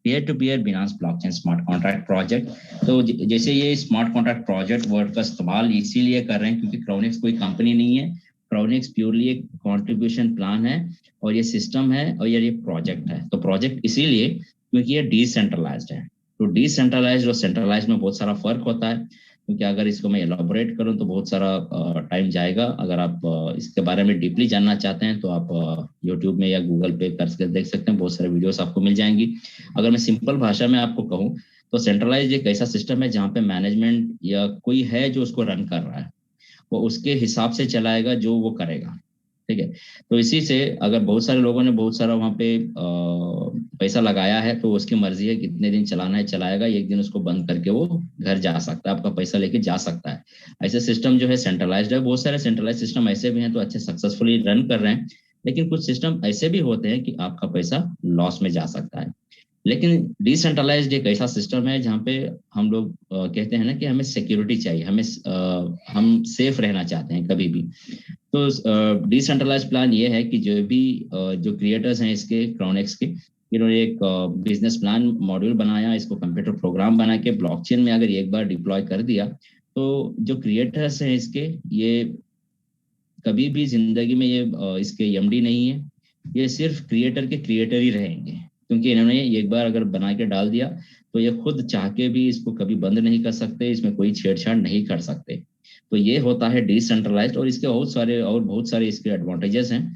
Peer to peer Binance blockchain smart contract project. तो जैसे ये स्मार्ट कॉन्ट्रैक्ट प्रोजेक्ट वर्ड का इस्तेमाल इसीलिए कर रहे हैं क्योंकि क्राउनेक्स कोई कंपनी नहीं है, क्राउनेक्स प्योरली एक कॉन्ट्रीब्यूशन प्लान है और ये सिस्टम है और ये प्रोजेक्ट है। तो प्रोजेक्ट इसीलिए क्योंकि ये डिसेंट्रलाइज्ड है। तो डिसेंट्रलाइज्ड और सेंट्रलाइज्ड में बहुत सारा फर्क होता है, क्योंकि अगर इसको मैं एलोबोरेट करूं तो बहुत सारा टाइम जाएगा। अगर आप इसके बारे में डीपली जानना चाहते हैं तो आप यूट्यूब में या गूगल पे कर देख सकते हैं, बहुत सारे वीडियोस आपको मिल जाएंगी। अगर मैं सिंपल भाषा में आपको कहूँ तो सेंट्रलाइज एक ऐसा सिस्टम है जहाँ पे मैनेजमेंट या कोई है जो उसको रन कर रहा है, वो उसके हिसाब से चलाएगा जो वो करेगा। ठीक है, तो इसी से अगर बहुत सारे लोगों ने बहुत सारा वहाँ पे पैसा लगाया है तो उसकी मर्जी है कितने दिन चलाना है चलाएगा, एक दिन उसको बंद करके वो घर जा सकता है, आपका पैसा लेके जा सकता है। ऐसे सिस्टम जो है सेंट्रलाइज्ड है। बहुत सारे सेंट्रलाइज सिस्टम ऐसे भी हैं तो अच्छे सक्सेसफुली रन कर रहे हैं, लेकिन कुछ सिस्टम ऐसे भी होते हैं कि आपका पैसा लॉस में जा सकता है। लेकिन डिसेंट्रलाइज्ड एक ऐसा सिस्टम है जहाँ पे हम लोग कहते हैं ना कि हमें सिक्योरिटी चाहिए, हम सेफ रहना चाहते हैं कभी भी। तो डिसेंट्रलाइज्ड प्लान ये है कि जो क्रिएटर्स हैं इसके क्राउनेक्स के, इन्होंने एक बिजनेस प्लान मॉड्यूल बनाया, इसको कंप्यूटर प्रोग्राम बना के ब्लॉकचेन में अगर एक बार डिप्लॉय कर दिया तो जो क्रिएटर्स हैं इसके, ये कभी भी जिंदगी में ये इसके एमडी नहीं है, ये सिर्फ क्रिएटर के क्रिएटर ही रहेंगे, क्योंकि इन्होंने एक बार अगर बना के डाल दिया तो ये खुद चाह के भी इसको कभी बंद नहीं कर सकते, इसमें कोई छेड़छाड़ नहीं कर सकते। तो ये होता है डिसेंट्रलाइज्ड और इसके बहुत सारे इसके एडवांटेजेस हैं।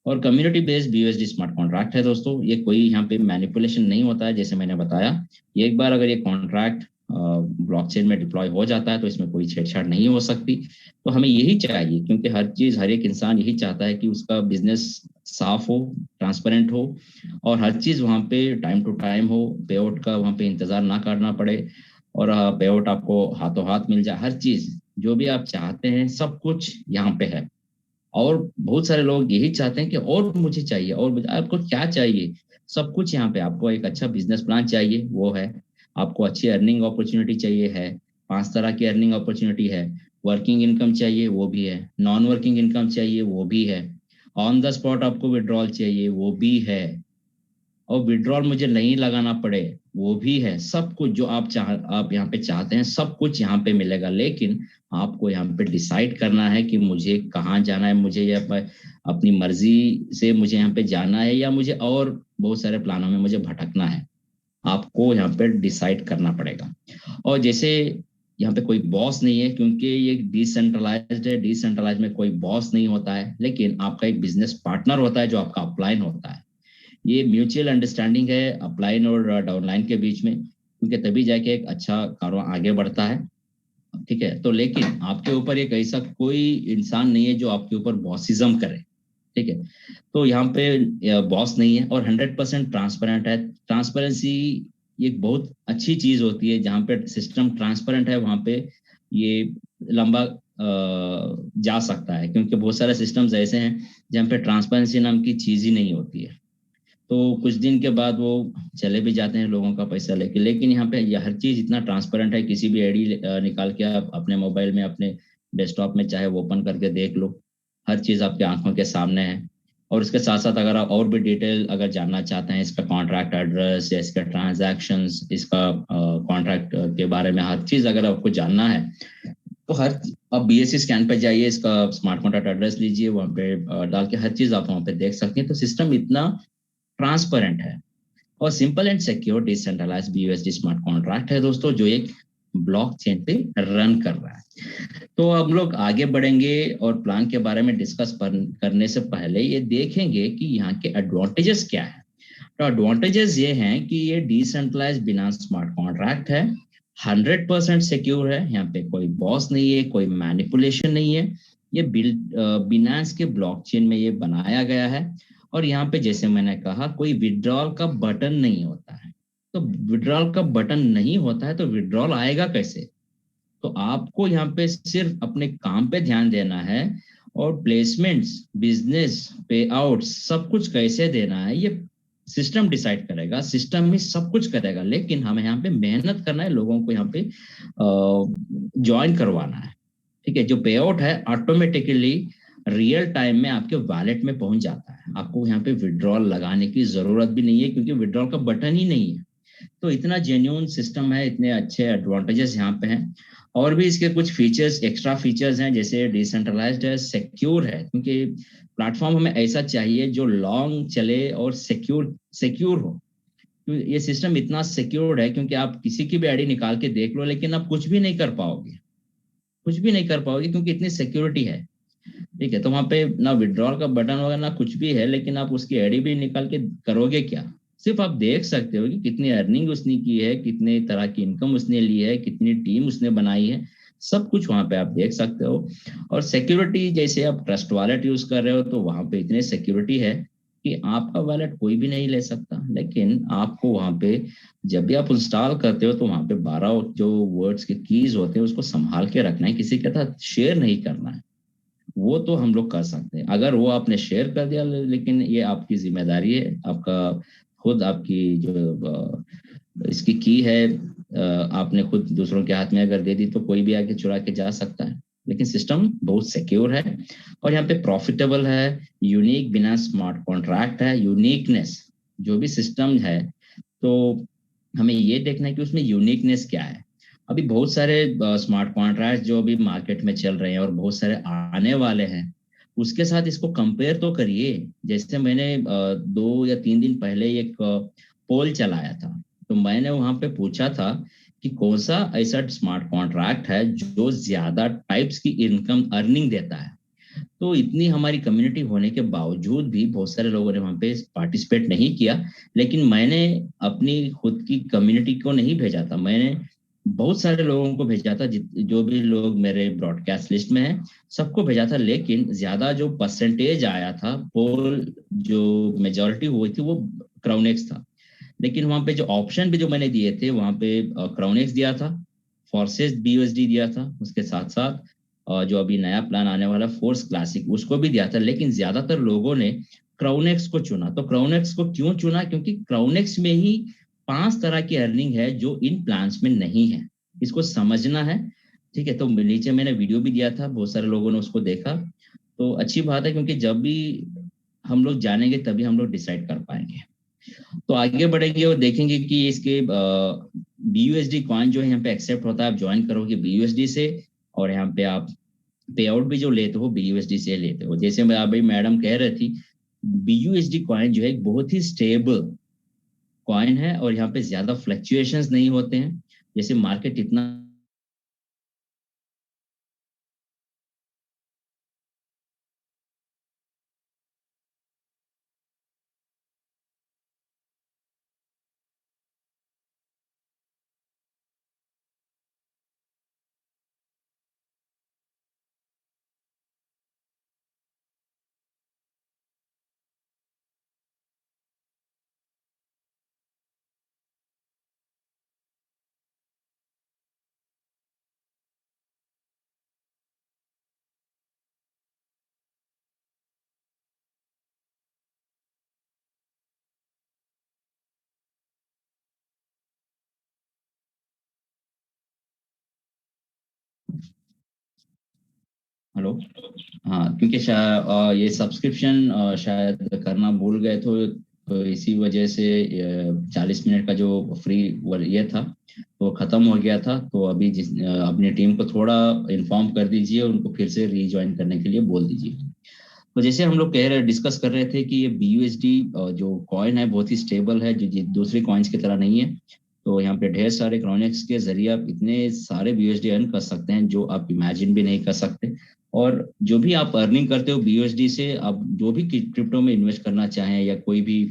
और community based BUSD smart contract है दोस्तों, ये कोई यहाँ पे मैनिपुलेशन नहीं होता है। जैसे मैंने बताया, एक बार अगर ये कॉन्ट्रैक्ट ब्लॉकचेन में डिप्लॉय हो जाता है तो इसमें कोई छेड़छाड़ नहीं हो सकती। तो हमें यही चाहिए, क्योंकि हर एक इंसान यही चाहता है कि उसका बिजनेस साफ हो, ट्रांसपेरेंट हो और हर चीज वहाँ पे टाइम टू टाइम हो, पे आउट का वहाँ पे इंतजार ना करना पड़े और पे आउट आपको हाथों हाथ मिल जाए। हर चीज जो भी आप चाहते हैं सब कुछ यहाँ पे है। और बहुत सारे लोग यही चाहते हैं कि और मुझे चाहिए, और आपको क्या चाहिए, सब कुछ यहाँ पे। आपको एक अच्छा बिजनेस प्लान चाहिए, वो है। आपको अच्छी अर्निंग अपॉर्चुनिटी चाहिए, है। 5 तरह की अर्निंग अपॉर्चुनिटी है। वर्किंग इनकम चाहिए, वो भी है। नॉन वर्किंग इनकम चाहिए, वो भी है। ऑन द स्पॉट आपको विड्रॉल चाहिए, वो भी है। और विड्रॉल मुझे नहीं लगाना पड़े, वो भी है। सब कुछ जो आप यहाँ पे चाहते हैं सब कुछ यहाँ पे मिलेगा। लेकिन आपको यहाँ पे डिसाइड करना है कि मुझे कहाँ जाना है, मुझे अपनी मर्जी से मुझे यहाँ पे जाना है या मुझे और बहुत सारे प्लानों में मुझे भटकना है। आपको यहाँ पे डिसाइड करना पड़ेगा। और जैसे यहाँ पे कोई बॉस नहीं है, क्योंकि ये डिसेंट्रलाइज्ड है। डिसेंट्रलाइज में कोई बॉस नहीं होता है, लेकिन आपका एक बिजनेस पार्टनर होता है जो आपका अपलाइन होता है। ये म्यूचुअल अंडरस्टैंडिंग है अपलाइन और डाउनलाइन के बीच में, क्योंकि तभी जाके एक अच्छा कारोबार आगे बढ़ता है। ठीक है, तो लेकिन आपके ऊपर एक ऐसा कोई इंसान नहीं है जो आपके ऊपर बॉसिज्म करे। ठीक है, तो यहाँ पे बॉस नहीं है और 100% ट्रांसपेरेंट है। ट्रांसपेरेंसी एक बहुत अच्छी चीज होती है। जहाँ पे सिस्टम ट्रांसपेरेंट है वहाँ पे ये लंबा जा सकता है, क्योंकि बहुत सारे सिस्टम्स ऐसे हैं जहाँ पे ट्रांसपेरेंसी नाम की चीज ही नहीं होती है। तो कुछ दिन के बाद वो चले भी जाते हैं लोगों का पैसा लेके। लेकिन यहाँ पे हर चीज इतना ट्रांसपेरेंट है, किसी भी आईडी निकाल के आप अपने मोबाइल में, अपने डेस्कटॉप में चाहे वो ओपन करके देख लो, हर चीज आपके आंखों के सामने है। और इसके साथ साथ अगर आप और भी डिटेल अगर जानना चाहते हैं, इसका कॉन्ट्रैक्ट एड्रेस या इसका ट्रांजैक्शंस, इसका कॉन्ट्रैक्ट के बारे में हर चीज अगर आपको जानना है तो आप बीएससी स्कैन पे जाइए, इसका स्मार्ट कॉन्ट्रैक्ट एड्रेस लीजिए, वहाँ पे डाल के हर चीज आप वहाँ पे देख सकते हैं। तो सिस्टम इतना ट्रांसपेरेंट है और simple and secure decentralize BUSD smart contract है दोस्तों, जो एक ब्लॉकचेन पे रन कर रहा है। तो हम लोग आगे बढ़ेंगे और प्लान के बारे में डिस्कस करने से पहले ये देखेंगे कि यहाँ के एडवांटेजेस क्या है। तो एडवांटेजेस ये हैं कि ये डिसेंट्रलाइज बिनांस स्मार्ट कॉन्ट्रैक्ट है, 100% सिक्योर है। यहाँ पे कोई बॉस नहीं है, कोई मैनिपुलेशन नहीं है। ये बिनांस के ब्लॉकचेन में ये बनाया गया है। और यहाँ पे जैसे मैंने कहा, कोई विड्रॉल का बटन नहीं होता है। तो विड्रॉल का बटन नहीं होता है तो विड्रॉल आएगा कैसे? तो आपको यहाँ पे सिर्फ अपने काम पे ध्यान देना है और प्लेसमेंट्स, बिजनेस, पे आउट सब कुछ कैसे देना है ये सिस्टम डिसाइड करेगा। सिस्टम में सब कुछ करेगा, लेकिन हमें यहाँ पे मेहनत करना है, लोगों को यहाँ पे ज्वाइन करवाना है। ठीक है, जो पे आउट है ऑटोमेटिकली रियल टाइम में आपके वॉलेट में पहुंच जाता है। आपको यहाँ पे विड्रॉल लगाने की जरूरत भी नहीं है, क्योंकि विड्रॉल का बटन ही नहीं है। तो इतना जेन्युइन सिस्टम है, इतने अच्छे एडवांटेजेस यहाँ पे हैं। और भी इसके कुछ फीचर्स, एक्स्ट्रा फीचर्स हैं, जैसे डिसेंट्रलाइज्ड है, सिक्योर है, क्योंकि प्लेटफॉर्म हमें ऐसा चाहिए जो लॉन्ग चले और सिक्योर सिक्योर हो। ये सिस्टम इतना सिक्योर्ड है क्योंकि आप किसी की भी आईडी निकाल के देख लो, लेकिन आप कुछ भी नहीं कर पाओगे, कुछ भी नहीं कर पाओगे, क्योंकि इतनी सिक्योरिटी है। ठीक है, तो वहां पे ना विड्रॉल का बटन वगैरह ना कुछ भी है, लेकिन आप उसकी आईडी भी निकाल के करोगे क्या? सिर्फ आप देख सकते हो कि कितनी अर्निंग उसने की है, कितने तरह की इनकम उसने ली है, कितनी टीम उसने बनाई है, सब कुछ वहां पे आप देख सकते हो। और सिक्योरिटी, जैसे आप ट्रस्ट वॉलेट यूज कर रहे हो तो वहां पे इतने सिक्योरिटी है कि आपका वॉलेट कोई भी नहीं ले सकता, लेकिन आपको वहां पे जब भी आप इंस्टॉल करते हो तो वहां पे 12 जो वर्ड्स के कीज होते हैं उसको संभाल के रखना है, किसी के साथ शेयर नहीं करना है। वो तो हम लोग कर सकते हैं, अगर वो आपने शेयर कर दिया, लेकिन ये आपकी जिम्मेदारी है, आपका खुद, आपकी जो इसकी की है, आपने खुद दूसरों के हाथ में अगर दे दी तो कोई भी आके चुरा के जा सकता है। लेकिन सिस्टम बहुत सिक्योर है और यहाँ पे प्रॉफिटेबल है, यूनिक बिना स्मार्ट कॉन्ट्रैक्ट है, यूनिकनेस जो भी सिस्टम है, तो हमें ये देखना है कि उसमें यूनिकनेस क्या है। अभी बहुत सारे स्मार्ट कॉन्ट्रैक्ट जो अभी मार्केट में चल रहे हैं और बहुत सारे आने वाले हैं, उसके साथ इसको कंपेयर तो करिए। जैसे मैंने 2 या 3 दिन पहले एक पोल चलाया था, तो मैंने वहां पे पूछा था कि कौन सा ऐसा स्मार्ट कॉन्ट्रैक्ट है जो ज्यादा टाइप्स की इनकम अर्निंग देता है। तो इतनी हमारी कम्युनिटी होने के बावजूद भी बहुत सारे लोगों ने वहां पे पार्टिसिपेट नहीं किया, लेकिन मैंने अपनी खुद की कम्युनिटी को नहीं भेजा था, मैंने बहुत सारे लोगों को भेजा था, जो भी लोग मेरे ब्रॉडकास्ट लिस्ट में है सबको भेजा था। लेकिन ज्यादा जो परसेंटेज आया था, पोल जो मेजोरिटी हुई थी वो क्राउनेक्स था। लेकिन वहां पे जो ऑप्शन भी जो मैंने दिए थे वहां पे क्राउनेक्स दिया था, फोर्सेस बीयूएसडी दिया था, उसके साथ साथ जो अभी नया प्लान आने वाला फोर्स क्लासिक उसको भी दिया था। लेकिन ज्यादातर लोगों ने क्राउनेक्स को चुना। तो क्राउनेक्स को क्यों चुना? क्योंकि क्राउनेक्स में ही 5 तरह की अर्निंग है जो इन प्लान्स में नहीं है, इसको समझना है। ठीक है, तो नीचे मैंने वीडियो भी दिया था, बहुत सारे लोगों ने उसको देखा। तो अच्छी बात है, क्योंकि जब भी हम लोग जानेंगे तभी हम लोग डिसाइड कर पाएंगे। तो आगे बढ़ेंगे और देखेंगे कि इसके बीयूएसडी कॉइन जो है यहाँ पे एक्सेप्ट होता है, आप ज्वाइन करोगे बीयूएसडी से, और यहाँ पे आप पे आउट भी जो लेते हो बीयूएसडी से लेते हो। जैसे मैं अभी मैडम कह रही थी, बीयूएसडी कॉइन जो है एक बहुत ही स्टेबल कॉइन है और यहाँ पे ज्यादा फ्लक्चुएशंस नहीं होते हैं। जैसे मार्केट इतना हेलो। हाँ, क्योंकि ये सब्सक्रिप्शन शायद करना भूल गए, तो इसी वजह से 40 मिनट का जो फ्री ये था वो खत्म हो गया था। तो अभी अपनी टीम को थोड़ा इन्फॉर्म कर दीजिए, उनको फिर से रीज्वाइन करने के लिए बोल दीजिए। तो जैसे हम लोग कह रहे डिस्कस कर रहे थे कि ये बीयूएसडी जो कॉइन है बहुत ही स्टेबल है, जो दूसरी कॉइन्स की तरह नहीं है। तो यहाँ पे ढेर सारे क्रॉनिक्स के जरिए आप इतने सारे बीयूएसडी अर्न कर सकते हैं जो आप इमेजिन भी नहीं कर सकते। और जो भी आप अर्निंग करते हो बीयूएसडी से, आप जो भी क्रिप्टो में इन्वेस्ट करना चाहें या कोई भी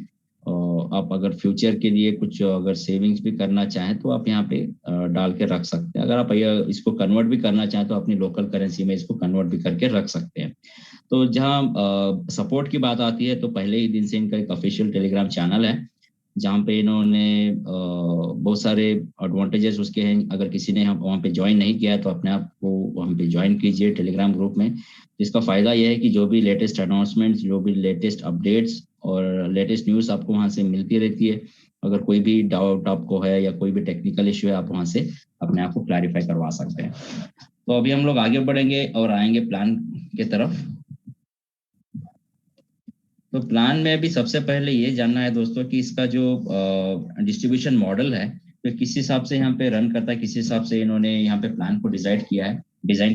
आप अगर फ्यूचर के लिए कुछ अगर सेविंग्स भी करना चाहें तो आप यहाँ पे डाल के रख सकते हैं। अगर आप इसको कन्वर्ट भी करना चाहें तो अपनी लोकल करेंसी में इसको कन्वर्ट भी करके रख सकते हैं। तो जहाँ सपोर्ट की बात आती है, तो पहले ही दिन से इनका एक ऑफिशियल टेलीग्राम चैनल है जहाँ पे इन्होंने बहुत सारे एडवांटेजेस उसके हैं। अगर किसी ने वहाँ पे ज्वाइन नहीं किया है तो अपने आप को वहाँ पे ज्वाइन कीजिए टेलीग्राम ग्रुप में। इसका फायदा यह है कि जो भी लेटेस्ट अनाउंसमेंट्स, जो भी लेटेस्ट अपडेट्स और लेटेस्ट न्यूज़ आपको वहाँ से मिलती रहती है। अगर कोई भी डाउट आपको है या कोई भी टेक्निकल इश्यू है, आप वहाँ से अपने आप को क्लैरिफाई करवा सकते हैं। तो अभी हम लोग आगे बढ़ेंगे और आएंगे प्लान की तरफ। तो प्लान में भी सबसे पहले ये जानना है दोस्तों कि इसका जो डिस्ट्रीब्यूशन मॉडल है तो किस हिसाब से यहाँ पे रन करता है, किस हिसाब से इन्होंने यहाँ पे प्लान को डिजाइन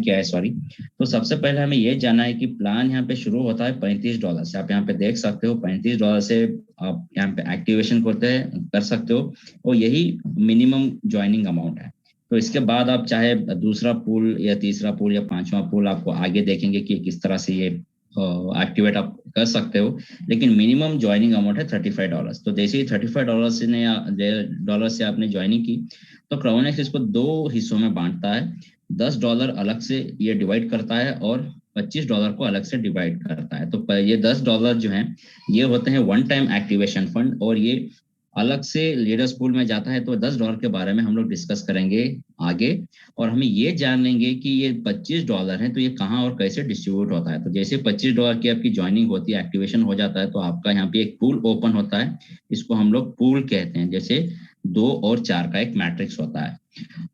किया है सॉरी। तो सबसे पहले हमें ये जानना है कि प्लान यहाँ पे शुरू होता है $35 से। आप यहाँ पे देख सकते हो $35 से आप यहाँ पे एक्टिवेशन कर सकते हो, और यही मिनिमम ज्वाइनिंग अमाउंट है। तो इसके बाद आप चाहे दूसरा पूल या तीसरा पूल या पांचवा पूल आपको आगे देखेंगे कि किस तरह से ये एक्टिवेट आप कर सकते हो, लेकिन मिनिमम ज्वाइनिंग अमाउंट है $35। तो जैसे ही $35 से आपने ज्वाइनिंग की तो क्राउनेक्स इसको दो हिस्सों में बांटता है। $10 अलग से ये डिवाइड करता है और $25 को अलग से डिवाइड करता है। तो ये $10 जो है ये होते हैं वन टाइम एक्टिवेशन फंड, और ये अलग से लीडर्स पूल में जाता है। तो $10 के बारे में हम लोग डिस्कस करेंगे आगे, और हमें ये जान लेंगे कि ये $25 है तो ये कहाँ और कैसे डिस्ट्रीब्यूट होता है। तो जैसे $25 की आपकी ज्वाइनिंग होती है, एक्टिवेशन हो जाता है, तो आपका यहाँ पे एक पूल ओपन होता है। इसको हम लोग पूल कहते हैं, जैसे 2 और 4 का एक मैट्रिक्स होता है।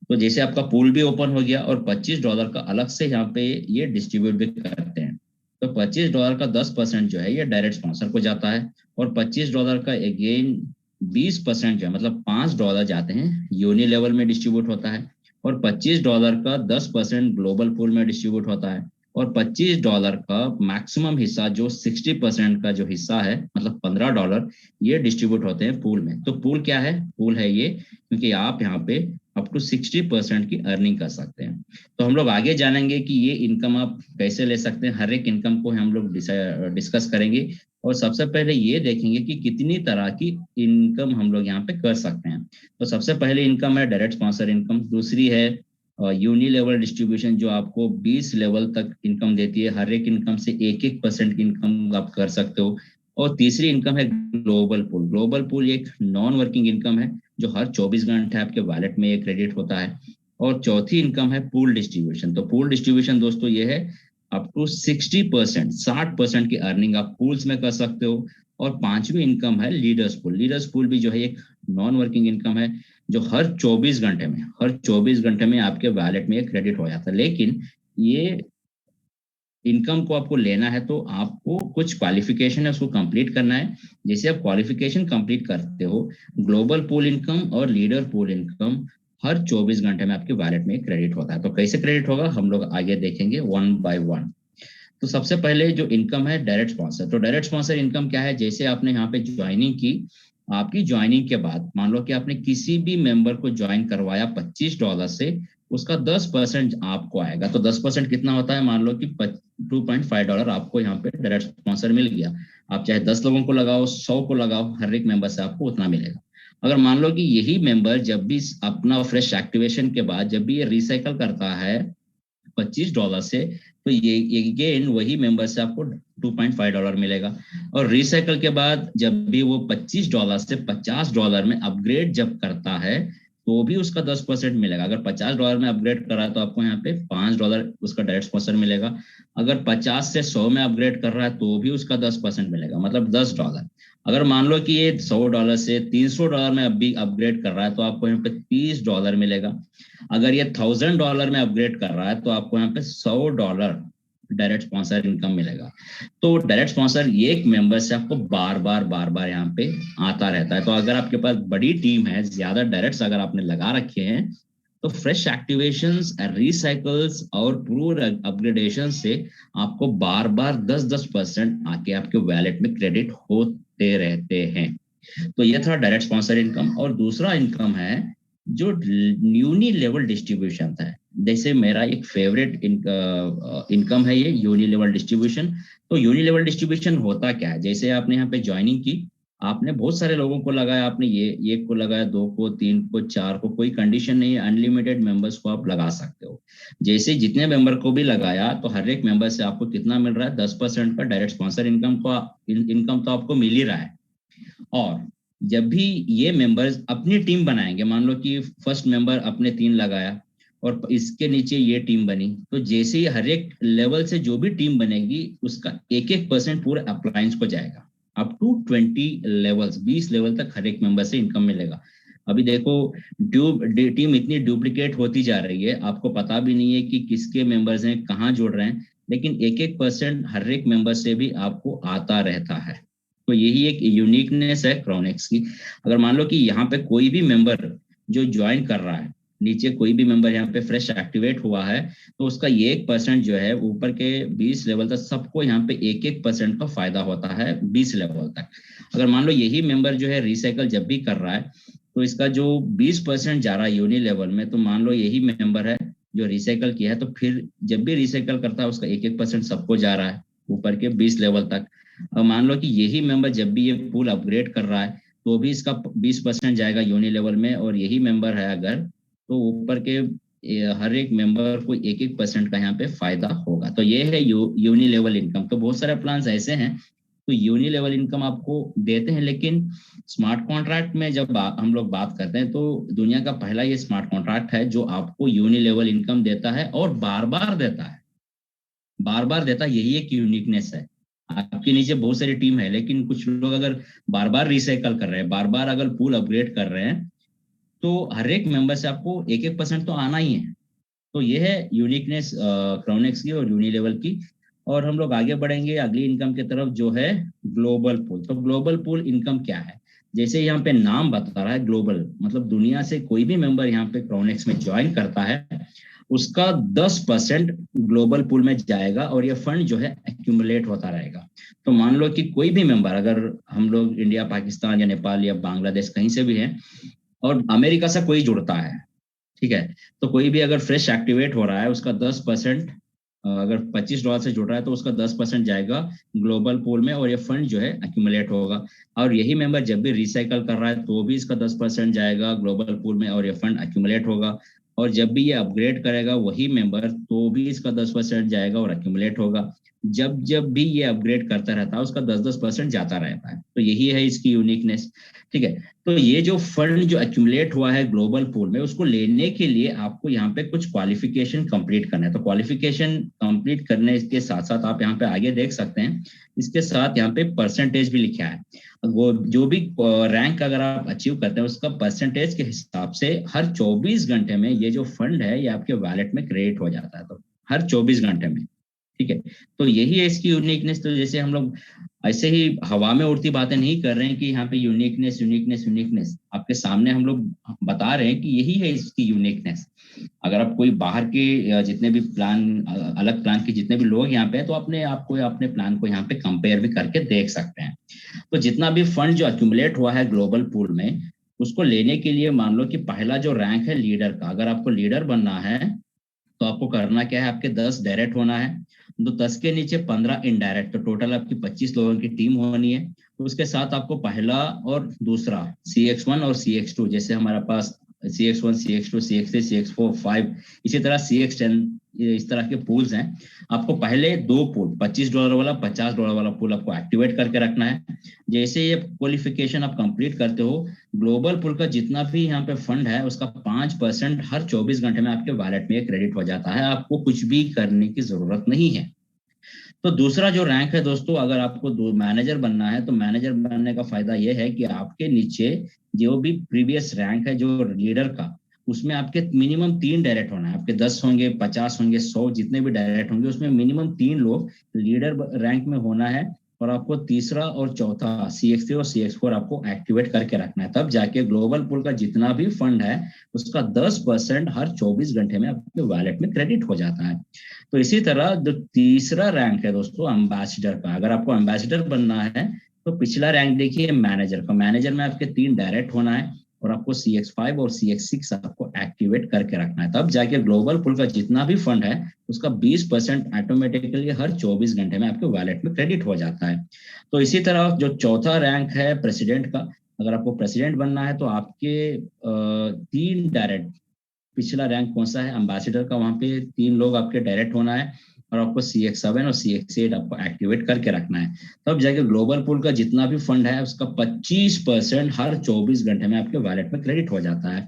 तो जैसे आपका पूल भी ओपन हो गया और $25 का अलग से यहाँ पे ये डिस्ट्रीब्यूट भी करते हैं। तो $25 का 10% जो है ये डायरेक्ट स्पॉन्सर को जाता है, और $25 का अगेन 20% जो है मतलब $5 जाते हैं यूनि लेवल में डिस्ट्रीब्यूट होता है, और $25 का 10% ग्लोबल पूल में डिस्ट्रीब्यूट होता है, और $25 का मैक्सिमम हिस्सा जो 60% का जो हिस्सा है मतलब $15 ये डिस्ट्रीब्यूट होते हैं पूल में। तो पूल क्या है? पूल है ये क्योंकि आप यहाँ पे अप टू 60% की अर्निंग कर सकते हैं। तो हम लोग आगे जानेंगे कि ये इनकम आप कैसे ले सकते हैं, हर एक इनकम को हम लोग डिस्कस करेंगे, और सबसे पहले ये देखेंगे कि कितनी तरह की इनकम हम लोग यहाँ पे कर सकते हैं। तो सबसे पहले इनकम है डायरेक्ट स्पॉन्सर इनकम, दूसरी है यूनि लेवल डिस्ट्रीब्यूशन जो आपको 20 लेवल तक इनकम देती है, हर एक इनकम से 1-1% की इनकम आप कर सकते हो, और तीसरी इनकम है ग्लोबल पूल। ग्लोबल पूल एक नॉन वर्किंग इनकम है जो हर 24 घंटे आपके वॉलेट में ये क्रेडिट होता है, और चौथी इनकम है पूल डिस्ट्रीब्यूशन। तो पूल डिस्ट्रीब्यूशन दोस्तों ये है अप टू 60% की अर्निंग आप पूल्स में कर सकते हो। और पांचवी इनकम है लीडर्स पूल। लीडर्स पूल भी जो है एक नॉन वर्किंग इनकम है जो हर 24 घंटे में आपके वॉलेट में क्रेडिट हो जाता है। लेकिन ये इनकम को आपको लेना है तो आपको कुछ क्वालिफिकेशन है उसको कंप्लीट करना है। जैसे आप क्वालिफिकेशन कंप्लीट करते हो, ग्लोबल पूल इनकम और लीडर पूल इनकम हर 24 घंटे में आपके वॉलेट में क्रेडिट होता है। तो कैसे क्रेडिट होगा हम लोग आगे देखेंगे वन बाय वन। तो सबसे पहले जो इनकम है डायरेक्ट स्पॉन्सर। तो डायरेक्ट स्पॉन्सर इनकम क्या है? जैसे आपने यहाँ पे ज्वाइनिंग की, आपकी ज्वाइनिंग के बाद मान लो कि आपने किसी भी मेंबर को ज्वाइन करवाया $25 से, उसका 10% आपको आएगा। तो 10% कितना होता है? मान लो कि $2.5 आपको यहाँ पे डायरेक्ट स्पॉन्सर मिल गया। आप चाहे 10 लोगों को लगाओ, 100 को लगाओ, हर एक मेंबर से आपको उतना मिलेगा। अगर मान लो कि यही मेंबर जब भी अपना फ्रेश एक्टिवेशन के बाद जब भी ये रिसाइकल करता है $25 से, तो ये अगेन वही मेंबर से आपको $2.5 मिलेगा। और रिसाइकल के बाद जब भी वो $25 से $50 में अपग्रेड जब करता है तो भी उसका 10% मिलेगा। अगर $50 में अपग्रेड कर रहा है तो आपको यहाँ पे $5 उसका डायरेक्ट स्पॉन्सर मिलेगा। अगर 50 से 100 में अपग्रेड कर रहा है तो भी उसका 10% मिलेगा, मतलब $10। अगर मान लो कि ये $100 से $300 में अभी अपग्रेड कर रहा है तो आपको यहाँ पे $30 मिलेगा। अगर ये $1000 में अपग्रेड कर रहा है तो आपको यहाँ पे $100 डायरेक्ट स्पॉन्सर इनकम मिलेगा। तो डायरेक्ट स्पॉन्सर ये एक मेंबर से आपको बार बार यहाँ पे आता रहता है। तो अगर आपके पास बड़ी टीम है, ज्यादा डायरेक्ट्स अगर आपने लगा रखे हैं, तो फ्रेश एक्टिवेशंस, रिसाइकल्स और प्रूव अपग्रेडेशन से आपको बार बार 10% आके आपके वैलेट में क्रेडिट होते रहते हैं। तो ये था डायरेक्ट स्पॉन्सर इनकम। और दूसरा इनकम है जो यूनि लेवल डिस्ट्रीब्यूशन है। जैसे मेरा एक फेवरेट इनकम है ये यूनि लेवल डिस्ट्रीब्यूशन। तो यूनि लेवल डिस्ट्रीब्यूशन होता क्या है? जैसे आपने यहाँ पे ज्वाइनिंग की, आपने बहुत सारे लोगों को लगाया, आपने ये एक को लगाया, 2 को, 3 को, 4 को, कोई कंडीशन नहीं है, अनलिमिटेड मेंबर्स को आप लगा सकते हो। जैसे जितने मेंबर को भी लगाया तो हर एक मेंबर से आपको कितना मिल रहा है? 10% का डायरेक्ट स्पॉन्सर इनकम तो आपको मिल ही रहा है। और जब भी ये मेंबर्स अपनी टीम बनाएंगे, मान लो कि फर्स्ट मेंबर अपने 3 लगाया और इसके नीचे ये टीम बनी, तो जैसे ही हर एक लेवल से जो भी टीम बनेगी उसका 1% पूरे अप्लायंस को जाएगा। अप टू 20 लेवल्स, 20 लेवल तक हर एक मेंबर से इनकम मिलेगा। अभी देखो टीम इतनी डुप्लीकेट होती जा रही है, आपको पता भी नहीं है कि किसके मेंबर्स हैं, कहाँ जुड़ रहे हैं, लेकिन 1% हर एक मेंबर से भी आपको आता रहता है। तो यही एक यूनिकनेस है क्राउनेक्स की। अगर मान लो कि यहाँ पे कोई भी मेंबर जो ज्वाइन कर रहा है, नीचे कोई भी मेंबर यहाँ पे फ्रेश एक्टिवेट हुआ है, तो उसका ये 1% जो है ऊपर के 20 लेवल तक सबको यहाँ पे 1% का फायदा होता है 20 लेवल तक। अगर मान लो यही मेंबर जो है रिसाइकल जब भी कर रहा है तो इसका जो 20% जा रहा है यूनि लेवल में, तो मान लो यही मेंबर है जो रिसाइकल किया है, तो फिर जब भी रिसाइकल करता है उसका 1% सबको जा रहा है ऊपर के 20 लेवल तक। अब मान लो कि यही मेंबर जब भी ये पूल अपग्रेड कर रहा है तो भी इसका 20% जाएगा यूनि लेवल में, और यही मेंबर है अगर, तो ऊपर के हर एक मेंबर को 1% का यहाँ पे फायदा होगा। तो ये है यूनि लेवल इनकम। तो बहुत सारे प्लान्स ऐसे हैं तो यूनि लेवल इनकम आपको देते हैं, लेकिन स्मार्ट कॉन्ट्रैक्ट में जब हम लोग बात करते हैं तो दुनिया का पहला ये स्मार्ट कॉन्ट्रैक्ट है जो आपको यूनि लेवल इनकम देता है, और बार बार देता है, बार बार देता है। यही एक यूनिकनेस है। आपके नीचे बहुत सारी टीम है, लेकिन कुछ लोग अगर बार बार रिसाइकल कर रहे हैं, बार बार अगर पूल अपग्रेड कर रहे हैं, तो हर एक मेंबर से आपको 1% तो आना ही है। तो ये है यूनिकनेस क्राउनेक्स की और यूनि लेवल की। और हम लोग आगे बढ़ेंगे अगली इनकम की तरफ जो है ग्लोबल पूल। तो ग्लोबल पूल इनकम क्या है? जैसे यहाँ पे नाम बता रहा है ग्लोबल, मतलब दुनिया से कोई भी मेंबर यहाँ पे क्राउनेक्स में ज्वाइन करता है उसका 10% ग्लोबल पूल में जाएगा, और ये फंड जो है एक्यूमुलेट होता रहेगा। तो मान लो कि कोई भी मेंबर, अगर हम लोग इंडिया, पाकिस्तान या नेपाल या बांग्लादेश कहीं से भी है, और अमेरिका से कोई जुड़ता है, ठीक है, तो कोई भी अगर फ्रेश एक्टिवेट हो रहा है उसका 10%, अगर $25 से जुड़ रहा है तो उसका 10% जाएगा ग्लोबल पूल में, और ये फंड जो है एक्यूमुलेट होगा। और यही मेंबर जब भी रिसाइकल कर रहा है तो भी इसका 10% जाएगा ग्लोबल पूल में, और ये फंड एक्यूमुलेट होगा। और जब भी ये अपग्रेड करेगा वही मेंबर, तो भी इसका 10% जाएगा और एक्यूमुलेट होगा। जब जब भी ये अपग्रेड करता रहता है उसका 10-10% जाता रहता है। तो यही है इसकी यूनिकनेस, ठीक है। तो ये जो फंड जो एक्यूमुलेट हुआ है ग्लोबल पूल में, उसको लेने के लिए आपको यहाँ पे कुछ क्वालिफिकेशन कंप्लीट करना है। तो क्वालिफिकेशन कंप्लीट करने के साथ साथ आप यहाँ पे आगे देख सकते हैं, इसके साथ यहाँ पे परसेंटेज भी लिखा है। वो जो भी रैंक अगर आप अचीव करते हैं उसका परसेंटेज के हिसाब से हर 24 घंटे में ये जो फंड है ये आपके वॉलेट में क्रेडिट हो जाता है। तो हर 24 घंटे में, ठीक है। तो यही है इसकी यूनिकनेस। तो जैसे हम लोग ऐसे ही हवा में उड़ती बातें नहीं कर रहे हैं कि यहाँ पे यूनिकनेस यूनिकनेस यूनिकनेस, आपके सामने हम लोग बता रहे हैं कि यही है इसकी यूनिकनेस। अगर आप कोई बाहर के जितने भी प्लान, अलग प्लान के जितने भी लोग यहाँ पे हैं, तो अपने आप को अपने प्लान को यहाँ पे कंपेयर भी करके देख सकते हैं। तो जितना भी फंड जो अक्यूमुलेट हुआ है ग्लोबल पूल में, उसको लेने के लिए मान लो कि पहला जो रैंक है लीडर का, अगर आपको लीडर बनना है तो आपको करना क्या है, आपके 10 डायरेक्ट होना है, तो 10 के नीचे 15 इनडायरेक्ट, तो टोटल आपकी 25 लोगों की टीम होनी है। तो उसके साथ आपको पहला और दूसरा CX1 और CX2, जैसे हमारे पास CX1, CX2, CX3, CX4, 5, इसी तरह CX10, इस तरह के पूल्स हैं। आपको पहले दो पूल, $25 वाला, $50 वाला पूल आपको एक्टिवेट करके रखना है। जैसे ये क्वालिफिकेशन आप कंप्लीट करते हो, ग्लोबल पूल का जितना भी यहाँ पे फंड है उसका 5% हर 24 घंटे में आपके वॉलेट में क्रेडिट हो जाता है। आपको कुछ भी करने की जरूरत नहीं है। तो दूसरा जो रैंक है दोस्तों, अगर आपको मैनेजर बनना है तो मैनेजर बनने का फायदा यह है कि आपके नीचे जो भी प्रीवियस रैंक है जो लीडर का, उसमें आपके मिनिमम 3 डायरेक्ट होना है। आपके 10 होंगे, 50 होंगे, 100, जितने भी डायरेक्ट होंगे उसमें मिनिमम 3 लोग लीडर रैंक में होना है। और आपको तीसरा और चौथा CX3 और CX4 आपको एक्टिवेट करके रखना है, तब जाके ग्लोबल पूल का जितना भी फंड है उसका 10% हर 24 घंटे में आपके वॉलेट में क्रेडिट हो जाता है। तो इसी तरह जो तीसरा रैंक है दोस्तों एम्बेसडर का, अगर आपको एम्बेसडर बनना है तो पिछला रैंक देखिए मैनेजर का। मैनेजर में आपके 3 डायरेक्ट होना है, और आपको CX5 और CX6 आपको एक्टिवेट करके रखना है, तब जाके ग्लोबल पूल का जितना भी फंड है उसका 20% ऑटोमेटिकली हर 24 घंटे में आपके वॉलेट में क्रेडिट हो जाता है। तो इसी तरह जो चौथा रैंक है प्रेसिडेंट का, अगर आपको प्रेसिडेंट बनना है तो आपके 3 डायरेक्ट, पिछला रैंक कौन सा है एम्बेसडर का, वहां पे 3 लोग आपके डायरेक्ट होना है, और आपको CX7 और CX8 आपको एक्टिवेट करके रखना है, तब जाके ग्लोबल पूल का जितना भी फंड है उसका 25% हर 24 घंटे में आपके वॉलेट में क्रेडिट हो जाता है।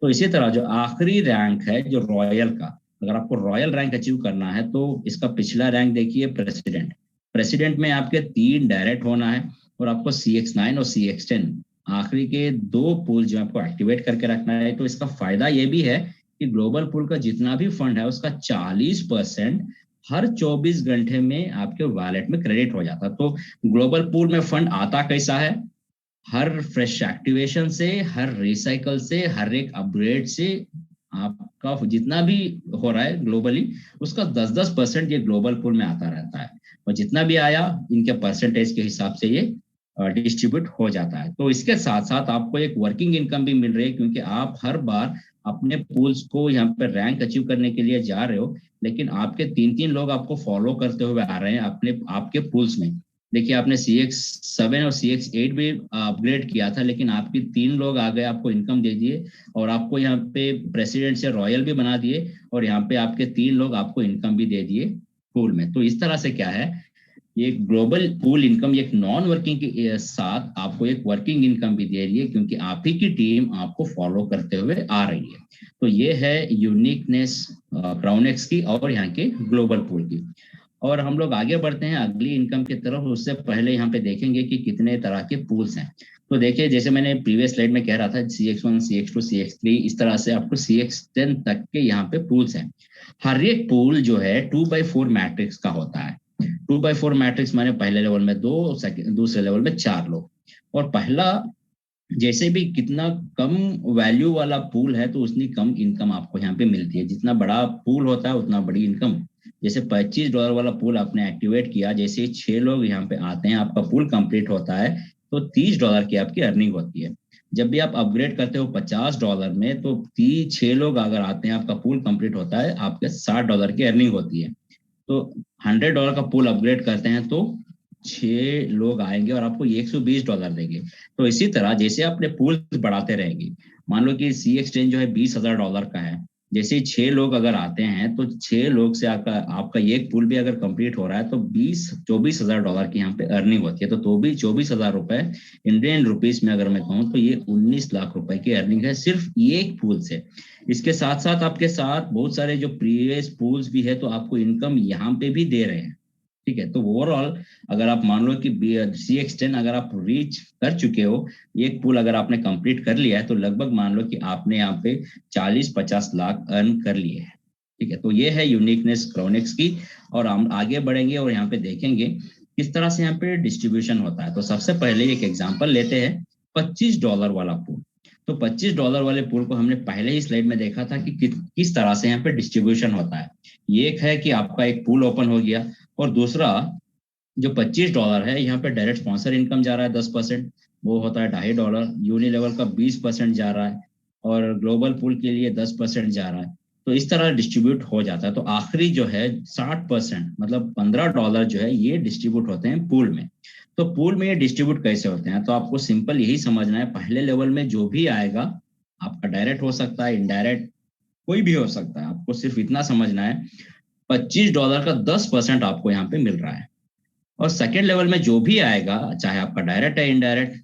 तो इसी तरह जो आखिरी रैंक है जो रॉयल का, अगर आपको रॉयल रैंक अचीव करना है तो इसका पिछला रैंक देखिए प्रेसिडेंट। प्रेसिडेंट में आपके 3 डायरेक्ट होना है, और आपको CX9 और CX10 आखिरी के 2 पूल जो आपको एक्टिवेट करके रखना है। तो इसका फायदा ये भी है कि ग्लोबल पूल का जितना भी फंड है उसका 40% हर 24 घंटे में आपके वॉलेट में क्रेडिट हो जाता है। तो ग्लोबल पूल में फंड आता कैसा है, हर फ्रेश एक्टिवेशन से, हर रिसाइकल से, हर एक अपग्रेड से आपका जितना भी हो रहा है ग्लोबली, उसका 10-10% ये ग्लोबल पूल में आता रहता है। और जितना भी आया इनके परसेंटेज के हिसाब से ये डिस्ट्रीब्यूट हो जाता है। तो इसके साथ साथ आपको एक वर्किंग इनकम भी मिल रही है, क्योंकि आप हर बार अपने पूल्स को यहाँ पे रैंक अचीव करने के लिए जा रहे हो, लेकिन आपके 3-3 लोग आपको फॉलो करते हुए आ रहे हैं अपने आपके पूल्स में। देखिए आपने CX7 और CX8 भी अपग्रेड किया था, लेकिन आपके 3 लोग आ गए, आपको इनकम दे दिए, और आपको यहाँ पे प्रेसिडेंट से रॉयल भी बना दिए, और यहाँ पे आपके 3 लोग आपको इनकम भी दे दिए पूल में। तो इस तरह से क्या है, ये ग्लोबल पूल इनकम एक नॉन वर्किंग के साथ आपको एक वर्किंग इनकम भी दे रही है, क्योंकि आप ही की टीम आपको फॉलो करते हुए आ रही है। तो ये है यूनिकनेस क्राउनेक्स की और यहाँ के ग्लोबल पूल की। और हम लोग आगे बढ़ते हैं अगली इनकम की तरफ, उससे पहले यहाँ पे देखेंगे कि कितने तरह के पूल्स हैं। तो देखिए जैसे मैंने प्रीवियस स्लाइड में कह रहा था, CX1, CX2, CX3, इस तरह से आपको CX10 तक के यहाँ पे पूल्स हैं। हर एक पूल जो है 2x4 मैट्रिक्स का होता है। 2x4 मैट्रिक्स माने पहले लेवल में 2, दूसरे लेवल में 4 लोग। और पहला जैसे भी कितना कम वैल्यू वाला पूल है तो उतनी कम इनकम आपको यहाँ पे मिलती है। जितना बड़ा पूल होता है उतना बड़ी इनकम। जैसे $25 वाला पूल आपने एक्टिवेट किया, जैसे 6 लोग यहाँ पे आते हैं, आपका पूल कंप्लीट होता है, तो $30 की आपकी अर्निंग होती है। जब भी आप अपग्रेड करते हो $50 में, तो 6 लोग अगर आते हैं, आपका पूल कंप्लीट होता है, आपके $60 की अर्निंग होती है। तो $100 का पूल अपग्रेड करते हैं तो 6 लोग आएंगे और आपको $120 देंगे। तो इसी तरह जैसे अपने पूल बढ़ाते रहेंगे, मान लो कि CX10 जो है $20,000 का है, जैसे ही 6 लोग अगर आते हैं तो 6 लोग से आपका आपका एक पूल भी अगर कंप्लीट हो रहा है तो $24,000 की यहाँ पे अर्निंग होती है। तो भी 24,000 रुपए इंडियन रुपीस में अगर मैं कहूँ तो ये 19 लाख रुपए की अर्निंग है सिर्फ एक पूल से। इसके साथ साथ आपके साथ बहुत सारे जो प्रीवियस पूल्स भी है, तो आपको इनकम यहाँ पे भी दे रहे हैं। ठीक है, तो ओवरऑल अगर आप मान लो कि CX10 अगर आप रीच कर चुके हो, एक पूल अगर आपने कंप्लीट कर लिया है, तो लगभग मान लो कि आपने यहाँ पे 40-50 लाख अर्न कर लिए हैं। ठीक है, तो ये है यूनिकनेस क्राउनेक्स की। और हम आगे बढ़ेंगे और यहाँ पे देखेंगे किस तरह से यहाँ पे डिस्ट्रीब्यूशन होता है। तो सबसे पहले एक एग्जाम्पल लेते हैं $25 वाला पूल। तो $25 वाले पूल को हमने पहले ही स्लाइड में देखा था कि किस तरह से यहाँ पे डिस्ट्रीब्यूशन होता है। ये एक है कि आपका एक पूल ओपन हो गया, और दूसरा जो $25 है, यहाँ पे डायरेक्ट स्पॉन्सर इनकम जा रहा है 10%, वो होता है $2.5। यूनि लेवल का 20% जा रहा है, और ग्लोबल पूल के लिए 10% जा रहा है। तो इस तरह डिस्ट्रीब्यूट हो जाता है। तो आखिरी जो है 60%, मतलब $15 जो है, ये डिस्ट्रीब्यूट होते हैं पूल में। तो पूल में ये डिस्ट्रीब्यूट कैसे होते हैं, तो आपको सिंपल यही समझना है, पहले लेवल में जो भी आएगा, आपका डायरेक्ट हो सकता है, इनडायरेक्ट कोई भी हो सकता है, आपको सिर्फ इतना समझना है, $25 का 10% आपको यहाँ पे मिल रहा है। और सेकेंड लेवल में जो भी आएगा, चाहे आपका डायरेक्ट है इनडायरेक्ट,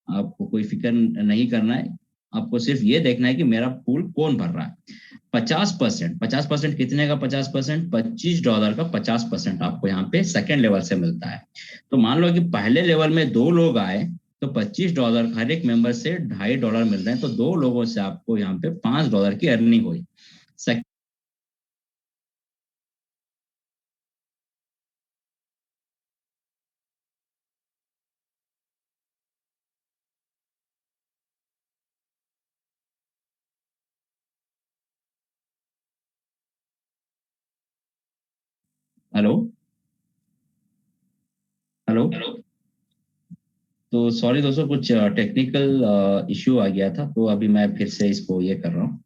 आपको कोई फिक्र नहीं करना है। आपको सिर्फ ये देखना है कि मेरा पूल कौन भर रहा है। 50% कितने का 50%? $25 का 50% आपको यहाँ पे सेकेंड लेवल से मिलता है। तो मान लो कि पहले लेवल में 2 लोग आए, तो $25 हर एक मेंबर से $2.5 मिल रहे हैं, तो 2 लोगों से आपको यहाँ पे $5 की अर्निंग हुई। Hello hello. तो सॉरी दोस्तों, कुछ टेक्निकल इश्यू आ गया था, तो अभी मैं फिर से इसको ये कर रहा हूँ।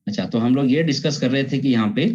अच्छा, तो हम लोग ये डिस्कस कर रहे थे कि यहाँ पे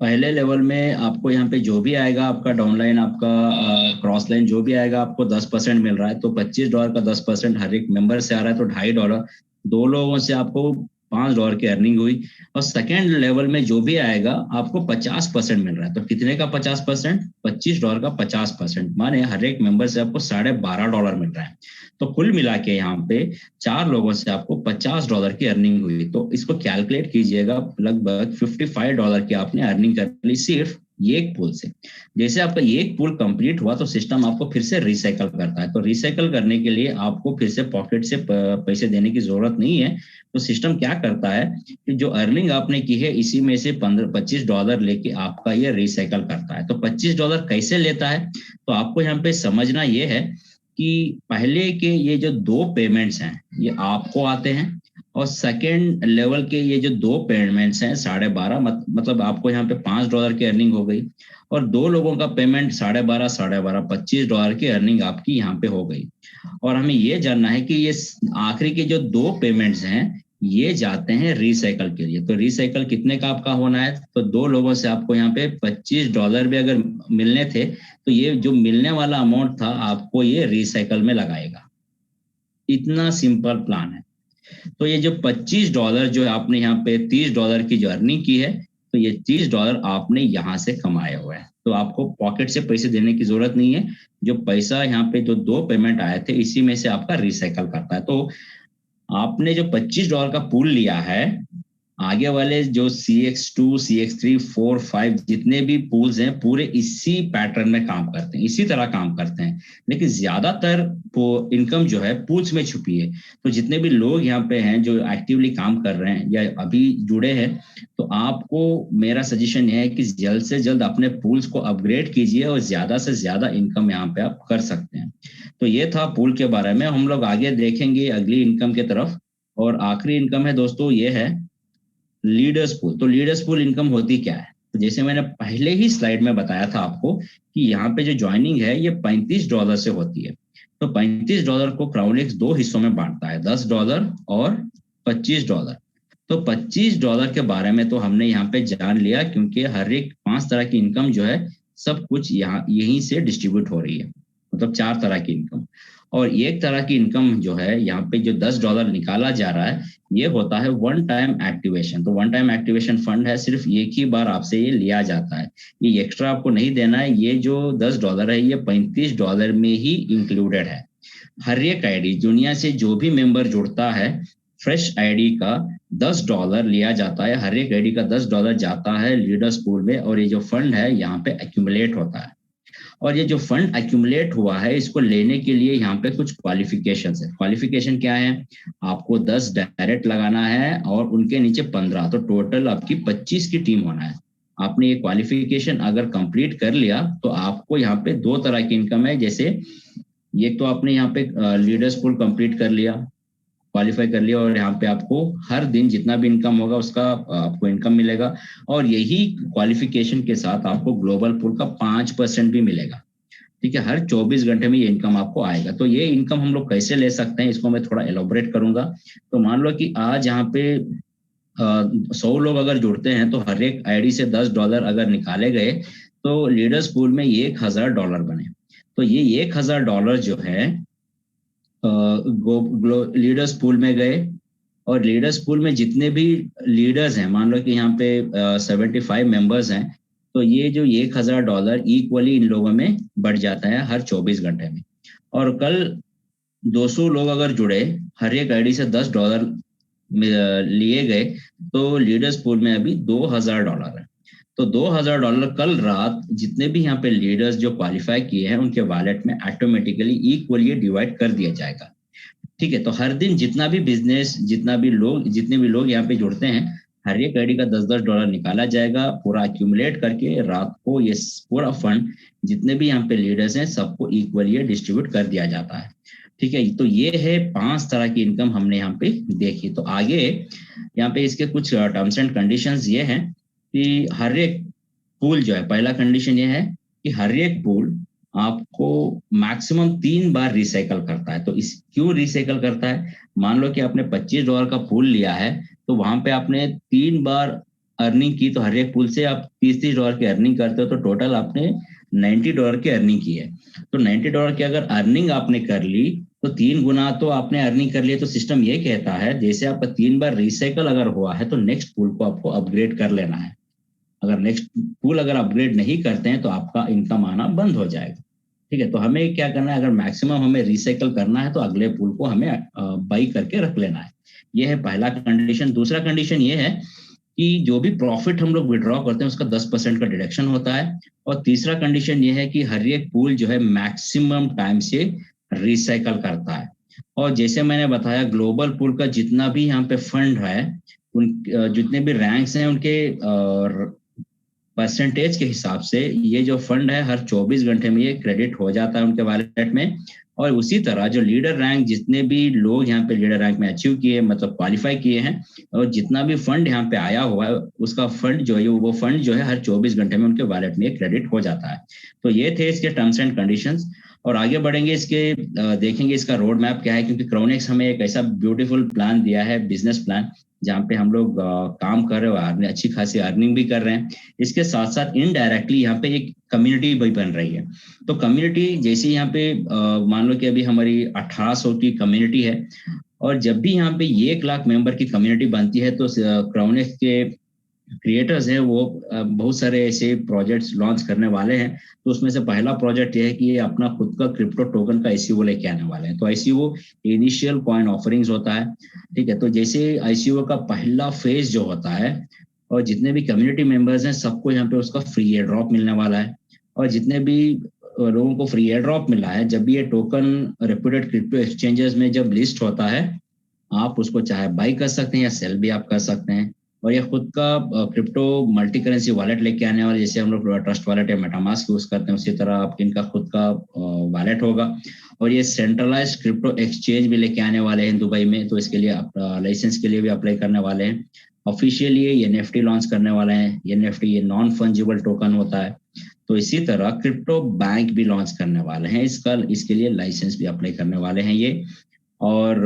पहले लेवल में आपको यहाँ पे जो भी आएगा, आपका डाउनलाइन, आपका क्रॉस लाइन जो भी आएगा, आपको 10% मिल रहा है। तो $25 का 10% हर एक मेंबर से आ रहा है, तो $2.5। 2 लोगों से आपको $5 की अर्निंग हुई। और सेकेंड लेवल में जो भी आएगा, आपको 50% मिल रहा है। तो कितने का 50%? $25 का 50%, माने हर एक मेंबर से आपको $12.5 मिल रहा है। तो कुल मिला के यहाँ पे 4 लोगों से आपको $50 की अर्निंग हुई। तो इसको कैलकुलेट कीजिएगा, लगभग $55 की आपने अर्निंग कर ली सिर्फ ये एक पूल से। जैसे आपका ये एक पूल कंप्लीट हुआ तो सिस्टम आपको फिर से रिसाइकल करता है। तो रिसाइकल करने के लिए आपको फिर से पॉकेट से पैसे देने की जरूरत नहीं है। तो सिस्टम क्या करता है कि जो अर्निंग आपने की है इसी में से $25 लेके आपका ये रिसाइकल करता है। तो $25 कैसे लेता है, तो आपको यहाँ पे समझना ये है कि पहले के ये जो 2 पेमेंट्स हैं ये आपको आते हैं, और सेकेंड लेवल के ये जो 2 पेमेंट्स हैं 12.5 मतलब आपको यहाँ पे $5 की अर्निंग हो गई, और 2 लोगों का पेमेंट 12.5 12.5 $25 की अर्निंग आपकी यहाँ पे हो गई। और हमें ये जानना है कि ये आखिरी के जो 2 पेमेंट्स हैं ये जाते हैं रिसाइकल के लिए। तो रिसाइकल कितने का आपका होना है, तो 2 लोगों से आपको यहाँ पे $25 भी अगर मिलने थे तो ये जो मिलने वाला अमाउंट था आपको ये रिसाइकल में लगाएगा। इतना सिंपल प्लान है। तो ये जो $25 जो आपने यहाँ पे $30 की जो अर्निंग की है, तो ये $30 आपने यहाँ से कमाया हुआ है। तो आपको पॉकेट से पैसे देने की जरूरत नहीं है। जो पैसा यहाँ पे जो 2 पेमेंट आए थे इसी में से आपका रिसाइकल करता है। तो आपने जो $25 का पूल लिया है, आगे वाले जो CX2 CX3 4 5 जितने भी पूल्स हैं पूरे इसी पैटर्न में काम करते हैं, इसी तरह काम करते हैं। लेकिन ज्यादातर इनकम जो है पूल्स में छुपी है। तो जितने भी लोग यहाँ पे हैं जो एक्टिवली काम कर रहे हैं या अभी जुड़े हैं, तो आपको मेरा सजेशन है कि जल्द से जल्द अपने पूल्स को अपग्रेड कीजिए और ज्यादा से ज्यादा इनकम यहाँ पे आप कर सकते हैं। तो ये था पूल के बारे में। हम लोग आगे देखेंगे अगली इनकम की तरफ। और आखिरी इनकम है दोस्तों ये है लीडर्स पूल। तो लीडर्स पूल इनकम होती क्या है, तो जैसे मैंने पहले ही स्लाइड में बताया था आपको कि यहाँ पे जो ज्वाइनिंग है ये $35 से होती है। तो $35 को क्राउडलेक्स 2 हिस्सों में बांटता है, $10 और $25। तो $25 के बारे में तो हमने यहाँ पे जान लिया, क्योंकि हर एक 5 तरह की इनकम जो है सब कुछ यहाँ यहीं से डिस्ट्रीब्यूट हो रही है, मतलब 4 तरह की इनकम। और एक तरह की इनकम जो है यहाँ पे जो $10 निकाला जा रहा है ये होता है वन टाइम एक्टिवेशन। तो वन टाइम एक्टिवेशन फंड है, सिर्फ एक ही बार आपसे ये लिया जाता है, ये एक्स्ट्रा आपको नहीं देना है। ये जो $10 है ये $35 में ही इंक्लूडेड है। हर एक आईडी दुनिया से जो भी मेंबर जुड़ता है फ्रेश आईडी का $10 लिया जाता है, हर एक आईडी का $10 जाता है लीडर्स पूल में, और ये जो फंड है यहाँ पे एक्यूमुलेट होता है। और ये जो फंड एक्यूमुलेट हुआ है इसको लेने के लिए यहाँ पे कुछ क्वालिफिकेशन है। क्वालिफिकेशन क्या है, आपको 10 डायरेक्ट लगाना है और उनके नीचे 15, तो टोटल आपकी 25 की टीम होना है। आपने ये क्वालिफिकेशन अगर कंप्लीट कर लिया तो आपको यहाँ पे 2 तरह की इनकम है। जैसे ये तो आपने यहाँ पे लीडर्स पूल कंप्लीट कर लिया, क्वालिफाई कर लिया, और यहाँ पे आपको हर दिन जितना भी इनकम होगा उसका आपको इनकम मिलेगा। और यही क्वालिफिकेशन के साथ आपको ग्लोबल पूल का 5% भी मिलेगा। ठीक है, हर 24 घंटे में ये इनकम आपको आएगा। तो ये इनकम हम लोग कैसे ले सकते हैं इसको मैं थोड़ा एलोबरेट करूंगा। तो मान लो कि आज यहाँ पे 100 लोग अगर जुड़ते हैं तो हर एक आईडी से $10 अगर निकाले गए तो लीडर्स पूल में $1000 बने। तो ये $1000 जो है लीडर्स पूल में गए, और लीडर्स पूल में जितने भी लीडर्स हैं, मान लो कि यहाँ पे 75 मेंबर्स हैं, तो ये जो $1000 इक्वली इन लोगों में बढ़ जाता है हर 24 घंटे में। और कल 200 लोग अगर जुड़े, हर एक आईडी से $10 लिए गए, तो लीडर्स पूल में अभी $2000 है। तो $2000 कल रात जितने भी यहाँ पे लीडर्स जो क्वालिफाई किए हैं उनके वॉलेट में ऑटोमेटिकली इक्वली डिवाइड कर दिया जाएगा। ठीक है, तो हर दिन जितना भी बिजनेस जितने भी लोग यहाँ पे जुड़ते हैं, हर एक आईडी का $10 निकाला जाएगा, पूरा एक्यूमुलेट करके रात को ये पूरा फंड जितने भी यहाँ पे लीडर्स हैं सबको इक्वली डिस्ट्रीब्यूट कर दिया जाता है। ठीक है, तो ये है 5 तरह की इनकम हमने यहाँ पे देखी। तो आगे यहाँ पे इसके कुछ टर्म्स एंड कंडीशंस ये हैं कि हर एक पूल जो है, पहला कंडीशन ये है कि हर एक पूल आपको मैक्सिमम 3 बार रिसाइकल करता है। तो इस क्यों रिसाइकल करता है, मान लो कि आपने $25 का पूल लिया है, तो वहां पे आपने 3 बार अर्निंग की, तो हर एक पूल से आप $30 की अर्निंग करते हो, तो टोटल आपने $90 की अर्निंग की है। तो $90 की अगर अर्निंग आपने कर ली तो 3 गुना तो आपने अर्निंग कर लिया। तो सिस्टम ये कहता है जैसे आपका 3 बार रिसाइकल अगर हुआ है तो नेक्स्ट पूल को आपको अपग्रेड कर लेना है। अगर नेक्स्ट पूल अगर अपग्रेड नहीं करते हैं तो आपका इनकम आना बंद हो जाएगा। ठीक है, तो हमें क्या करना है, अगर मैक्सिमम हमें रिसाइकल करना है तो अगले पूल को हमें बाई करके रख लेना है। ये है पहला कंडीशन। दूसरा कंडीशन ये है कि जो भी प्रॉफिट हम लोग विड्रॉ करते हैं उसका 10% का डिडक्शन होता है। और तीसरा कंडीशन ये है कि हर एक पूल जो है मैक्सिमम टाइम से रिसाइकल करता है। और जैसे मैंने बताया ग्लोबल पूल का जितना भी यहाँ पे फंड है, उन जितने भी रैंक्स हैं उनके परसेंटेज के हिसाब से ये जो फंड है हर 24 घंटे में ये क्रेडिट हो जाता है उनके वॉलेट में। और उसी तरह जो लीडर रैंक जितने भी लोग यहाँ पे लीडर रैंक में अचीव किए मतलब क्वालिफाई किए हैं, और जितना भी फंड यहाँ पे आया हुआ है उसका फंड जो है वो फंड जो है हर 24 घंटे में उनके वॉलेट में क्रेडिट हो जाता है। तो ये थे इसके टर्म्स एंड कंडीशंस। और आगे बढ़ेंगे इसके देखेंगे इसका रोड मैप क्या है, क्योंकि क्राउनेक्स हमें एक ऐसा ब्यूटीफुल प्लान दिया है, बिजनेस प्लान, जहाँ पे हम लोग काम कर रहे हो, अच्छी खासी अर्निंग भी कर रहे हैं। इसके साथ साथ इनडायरेक्टली यहाँ पे एक कम्युनिटी भी बन रही है। तो कम्युनिटी जैसे यहाँ पे मान लो कि अभी हमारी 1800 की कम्युनिटी है, और जब भी यहाँ पे 1 लाख मेंबर की कम्युनिटी बनती है तो क्राउनेक्स के क्रिएटर्स हैं वो बहुत सारे ऐसे प्रोजेक्ट्स लॉन्च करने वाले हैं। तो उसमें से पहला प्रोजेक्ट ये है कि ये अपना खुद का क्रिप्टो टोकन का आईसीओ लेके आने वाले हैं। तो आईसीओ इनिशियल कॉइन ऑफरिंग्स होता है, ठीक है। तो जैसे आईसीओ का पहला फेज जो होता है, और जितने भी कम्युनिटी मेंबर्स हैं सबको यहाँ पे उसका फ्री एयर ड्रॉप मिलने वाला है। और जितने भी लोगों को फ्री एयर ड्रॉप मिला है, जब भी ये टोकन रेप्यूटेड क्रिप्टो एक्सचेंजेस में जब लिस्ट होता है, आप उसको चाहे बाई कर सकते हैं या सेल भी आप कर सकते हैं। और ये खुद का क्रिप्टो मल्टी करेंसी वॉलेट लेके आने वाले, जैसे हम लोग ट्रस्ट वॉलेट या मेटामास्क यूज करते हैं उसी तरह आप इनका खुद का वॉलेट होगा। और ये सेंट्रलाइज्ड क्रिप्टो एक्सचेंज भी लेके आने वाले हैं दुबई में, तो इसके लिए लाइसेंस के लिए भी अप्लाई करने वाले हैं। ऑफिशियली ये एनएफटी लॉन्च करने वाले हैं। एनएफटी ये नॉन फंजिबल टोकन होता है। तो इसी तरह क्रिप्टो बैंक भी लॉन्च करने वाले हैं, इसके लिए लाइसेंस भी अप्लाई करने वाले हैं ये। और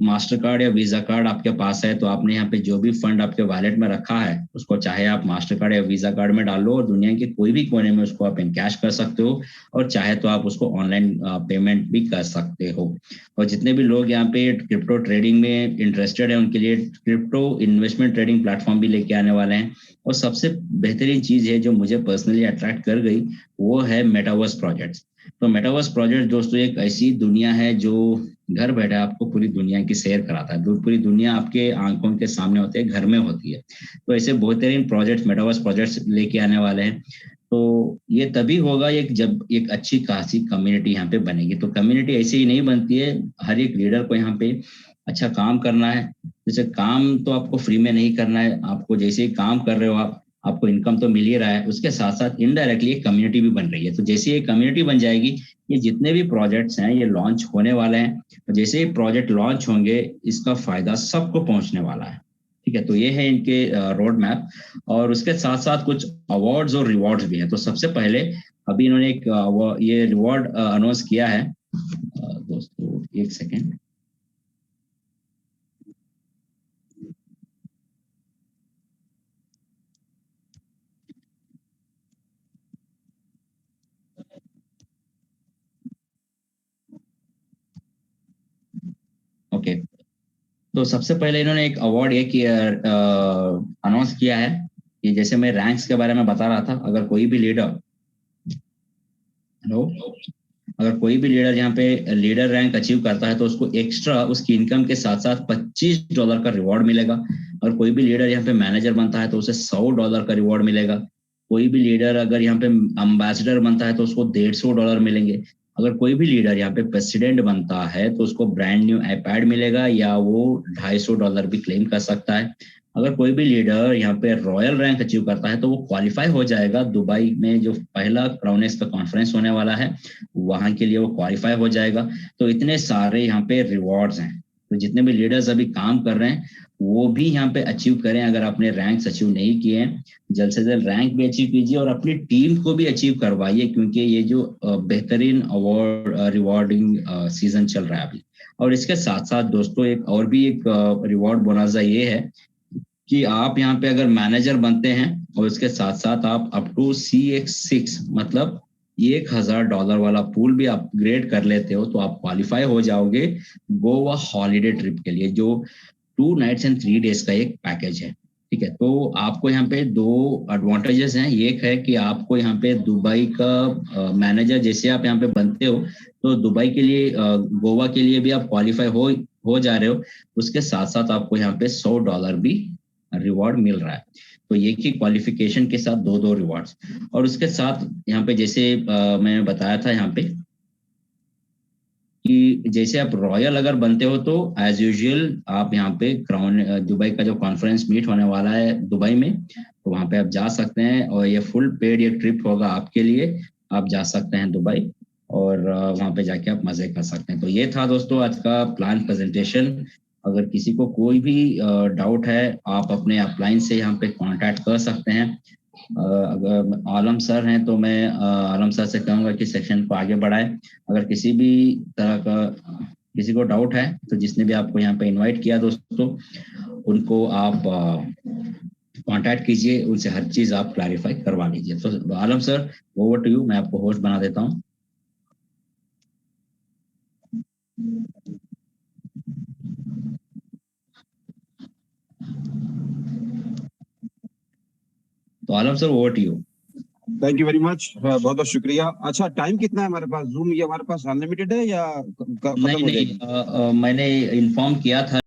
मास्टर कार्ड या वीजा कार्ड आपके पास है तो आपने यहाँ पे जो भी फंड आपके वॉलेट में रखा है उसको चाहे आप मास्टर कार्ड या वीजा कार्ड में डाल लो और दुनिया के कोई भी कोने में उसको आप इनकैश कर सकते हो, और चाहे तो आप उसको ऑनलाइन पेमेंट भी कर सकते हो। और जितने भी लोग यहाँ पे क्रिप्टो ट्रेडिंग में इंटरेस्टेड है उनके लिए क्रिप्टो इन्वेस्टमेंट ट्रेडिंग प्लेटफॉर्म भी लेके आने वाले हैं। और सबसे बेहतरीन चीज है जो मुझे पर्सनली अट्रैक्ट कर गई वो है मेटावर्स प्रोजेक्ट्स। तो मेटावर्स प्रोजेक्ट दोस्तों एक ऐसी दुनिया है जो घर बैठे आपको पूरी दुनिया की सैर कराता है। पूरी दुनिया आपके आंखों के सामने होती है, घर में होती है। तो ऐसे बेहतरीन प्रोजेक्ट्स मेटावर्स प्रोजेक्ट्स लेके आने वाले हैं। तो ये तभी होगा एक जब एक अच्छी खासी कम्युनिटी यहाँ पे बनेगी। तो कम्युनिटी ऐसे ही नहीं बनती है, हर एक लीडर को यहाँ पे अच्छा काम करना है। जैसे काम तो आपको फ्री में नहीं करना है, आपको जैसे ही काम कर रहे हो आपको इनकम तो मिल ही रहा है, उसके साथ साथ इनडायरेक्टली एक कम्युनिटी भी बन रही है। तो जैसे ये कम्युनिटी बन जाएगी, ये जितने भी प्रोजेक्ट्स हैं ये लॉन्च होने वाले हैं। जैसे ही प्रोजेक्ट लॉन्च होंगे इसका फायदा सबको पहुंचने वाला है, ठीक है। तो ये है इनके रोड मैप। और उसके साथ साथ कुछ अवार्ड्स और रिवॉर्ड्स भी हैं। तो सबसे पहले अभी इन्होंने एक ये रिवॉर्ड अनाउंस किया है। दोस्तों एक सेकेंड, ओके। तो सबसे पहले इन्होंने एक अवार्ड ये किया अनाउंस किया है कि जैसे मैं रैंक्स के बारे में बता रहा था, अगर कोई भी लीडर, हेलो, अगर कोई भी लीडर यहाँ पे लीडर रैंक अचीव करता है तो उसको एक्स्ट्रा उसकी इनकम के साथ साथ $25 का रिवॉर्ड मिलेगा। और कोई भी लीडर यहाँ पे मैनेजर बनता है तो उसे $100 का रिवॉर्ड मिलेगा। कोई भी लीडर अगर यहाँ पे अम्बेसडर बनता है तो उसको $150 मिलेंगे। अगर कोई भी लीडर यहाँ पे प्रेसिडेंट बनता है तो उसको ब्रांड न्यू आईपैड मिलेगा या वो $250 भी क्लेम कर सकता है। अगर कोई भी लीडर यहाँ पे रॉयल रैंक अचीव करता है तो वो क्वालिफाई हो जाएगा दुबई में जो पहला क्राउनेक्स का कॉन्फ्रेंस होने वाला है, वहां के लिए वो क्वालिफाई हो जाएगा। तो इतने सारे यहाँ पे रिवॉर्ड्स हैं। तो जितने भी लीडर्स अभी काम कर रहे हैं वो भी यहाँ पे अचीव करें। अगर आपने रैंक्स अचीव नहीं किए हैं, जल्द से जल्द रैंक भी अचीव कीजिए और अपनी टीम को भी अचीव करवाइए, क्योंकि ये जो बेहतरीन अवार्ड रिवॉर्डिंग सीजन चल रहा है अभी। और इसके साथ साथ दोस्तों एक और भी एक रिवॉर्ड बोनाजा ये है कि आप यहाँ पे अगर मैनेजर बनते हैं और इसके साथ साथ आप अप टू CX6 मतलब $1,000 वाला पूल भी अपग्रेड कर लेते हो तो आप क्वालिफाई हो जाओगे गोवा हॉलीडे ट्रिप के लिए, जो 2 नाइट्स एंड 3 डेज का एक पैकेज है, ठीक है। तो आपको यहाँ पे 2 एडवांटेजेस हैं। एक है कि आपको यहाँ पे दुबई का मैनेजर जैसे आप यहाँ पे बनते हो तो दुबई के लिए गोवा के लिए भी आप क्वालिफाई हो जा रहे हो। उसके साथ साथ आपको यहाँ पे $100 भी रिवॉर्ड मिल रहा है। तो ये कि क्वालिफिकेशन के साथ 2-2 रिवॉर्ड्स, और उसके साथ यहाँ पे जैसे मैंने बताया था यहाँ पे कि जैसे आप रॉयल अगर बनते हो तो एज यूजुअल आप यहाँ पे क्राउन दुबई का जो कॉन्फ्रेंस मीट होने वाला है दुबई में, तो वहाँ पे आप जा सकते हैं, और ये फुल पेड ये ट्रिप होगा आपके लिए, आप जा सकते हैं दुबई, और वहाँ पे जाके आप मजे कर सकते हैं। तो ये था दोस्तों आज का प्लान प्रेजेंटेशन। अगर किसी को कोई भी डाउट है, आप अपने अपलाइन से यहाँ पे कांटेक्ट कर सकते हैं। अगर आलम सर हैं तो मैं आलम सर से कहूँगा कि सेक्शन को आगे बढ़ाए। अगर किसी भी तरह का किसी को डाउट है तो जिसने भी आपको यहाँ पे इनवाइट किया दोस्तों, उनको आप कांटेक्ट कीजिए, उनसे हर चीज आप क्लैरिफाई करवा लीजिए। तो Alam sir, over to you, मैं आपको होस्ट बना देता हूँ। तो Alam sir, over to you. Thank you very much, बहुत बहुत शुक्रिया। अच्छा, टाइम कितना है हमारे पास? जूम ये हमारे पास अनलिमिटेड है या खत्म हो जाएगी? नहीं, मैंने इन्फॉर्म किया था